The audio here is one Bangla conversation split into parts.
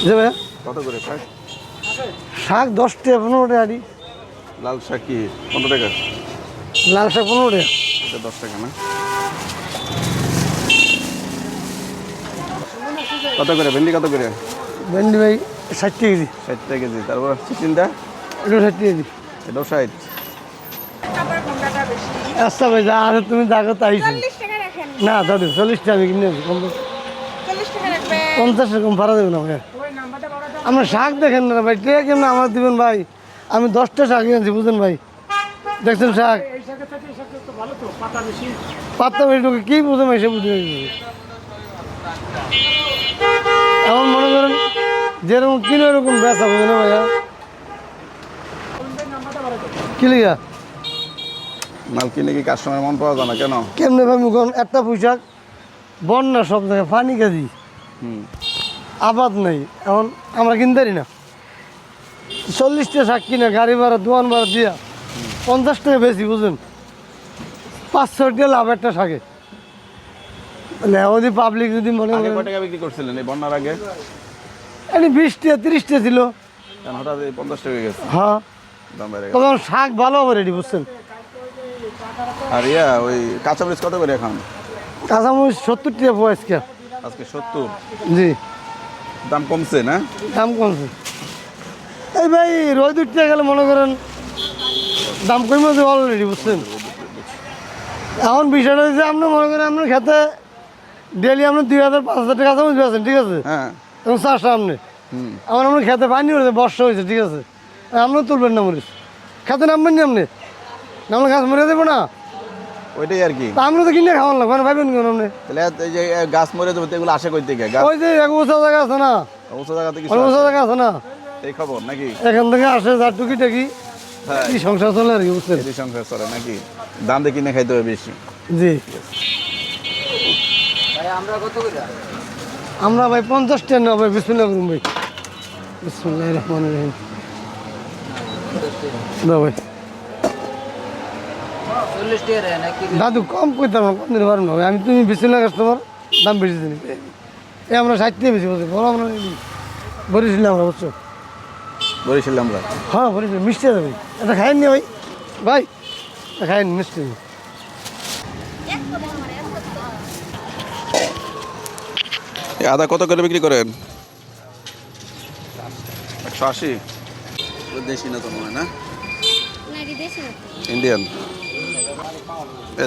যে ভাইয়া কত করে শাক? শাক 10 টাকা 15 টাকা আড়ি। লাল শাক কি 15 টাকা? লাল শাক 15 টাকা। এটা 10 টাকা না? কত করে ভেন্ডি কত করে? ভেন্ডি ভাই 60 টাকা কেজি। 60 টাকা কেজি। তারপর চিচিনটা এটা 60 টাকা কেজি। এটাও 60। আচ্ছা ভাই যা আছে তুমি দেখো তাই 40 টাকা রাখেন। না দাদু 40 টাকা আমি কিনে আছি 40 টাকা রাখবেন। 50 এরকম ভাড়া দেবেন আমাকে। আমরা শাক দেখেন না ভাই টেকা কেমন আমার দিবেন ভাই। আমি 10টা শাক কিনেছি বুঝলেন ভাই। দেখছেন শাক পাতা বেশি ঢুকে কি বুঝে এসে বুঝে এমন মনে করেন যেরকম কিনে ওরকম বেচা বুঝে না ভাইয়া কি লিগা মাল কিনে কি কাস্টমার মন পাওয়া যায় না কেন? কেমনে ভাই মুখন একটা পোশাক বন্যা সব জায়গায় পানি কাজি আবাদ নাই এখন আমরা কিনতে পারি না 40টা শাক কিনে গাড়ি ভাড়া দোয়ান ভাড়া দিয়া 50 টাকা বেশি বুঝলেন 500 টাকা লাভ একটা শাকে যদি পাবলিক যদি মনে আগে করেন কত টাকা বিক্রি করছিলেন এই বন্যার আগে? এটি 20 টাকা 30 টাকা ছিল কেন হঠাৎ এই 50 টাকা গেছে? হ্যাঁ দাম বেড়ে গেছে। তখন শাক ভালো হবে রেডি বুঝছেন আর ওই কাঁচামরিচ কত করে এখন? কাঁচামরিচ 70 টাকা পয়সা আজকে 70। জি দাম কমছে না? দাম কমছে এই ভাই রোদ উঠতে গেলে মনে করেন দাম কমে যাবে অলরেডি বুঝছেন এখন বিষয়টা হচ্ছে আপনি মনে করেন আপনার খেতে ডেলি আপনি 2000-5000 টাকা কাঁচামরিচ আছেন ঠিক আছে হ্যাঁ। এবং চাষা আপনি আমার আপনার খেতে পানি হয়েছে বর্ষা হয়েছে ঠিক আছে আপনিও তুলবেন না মরিচ খেতে নামবেন না আপনি নামলে গাছ মরে দেবো না ওইটাই আর কি। তা আপনি তো কিনে খাওয়ান লাগবে না ভাইবেন কেন আপনি তাহলে এই যে গাছ মরে যাবে তো এগুলো আসে কই থেকে? গাছ ওই যে এক উঁচা জায়গা আছে না উঁচু জায়গাতে কিছু ওই উঁচা আসে? জায়গা আছে না এই খবর নাকি? এখান থেকে আসে যার টুকি টাকি হ্যাঁ। কি সংসার চলে আর কি বুঝছেন এই সংসার চলে নাকি? দাম দিয়ে কিনে খাইতে হবে বেশি। জি ভাই আমরা কত করে? আমরা ভাই 50 টাকা নেব ভাই বিসমিল্লাহ করুন ভাই বিসমিল্লাহির রহমানির রহিম দাও ভাই 40 টাকা রে নাকি? দাদু কম কইতাম না কম দিতে পারবো না ভাই আমি তুমি বিসমিল্লাহ কাস্টমার দাম বেশি দিন এই আমরা 60 টাকা বেশি বলছি বলো আমরা বরিশালে আমরা বুঝছো বরিশাল আমরা। হ্যাঁ বরিশাল মিষ্টি আছে ভাই এটা খাইনি ভাই ভাই এটা খাইনি মিষ্টি এই আদা কত করে বিক্রি করেন? 180। দেশি না তো মনে হয় না? ইন্ডিয়ান।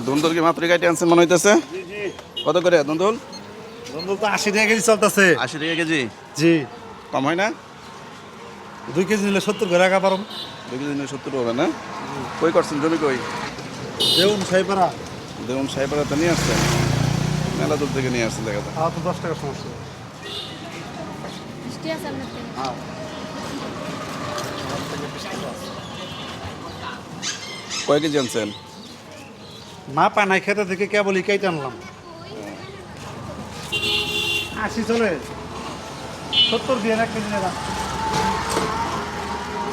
ধুন্দুল কি মাত্র কাটে আনছেন মনে হইতেছে? কত করে ধুন্দুল? ধুন্দুল তো 80 টাকা কেজি চলতেছে। 80 টাকা কেজি। জি কম হয় না? 2 কেজি নিলে 70 করে রাখা পারো। 2 কেজি নিলে 70 হবে না? কই করছেন জমি কই? দেউন সাইপাড়া। দেখুন সাহেবরা তো নিয়ে আসছেন মেলা দূর থেকে নিয়ে আসছেন দেখা যায়। আর তো 10 টাকা সমস্যা। কয় কেজি আনছেন? মা পানাই খেতে থেকে কেবলই কেটে আনলাম। 80 চলে 70 দিয়ে 1 কেজি নেবা।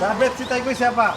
যা বেচছি তাই কইছে আপা।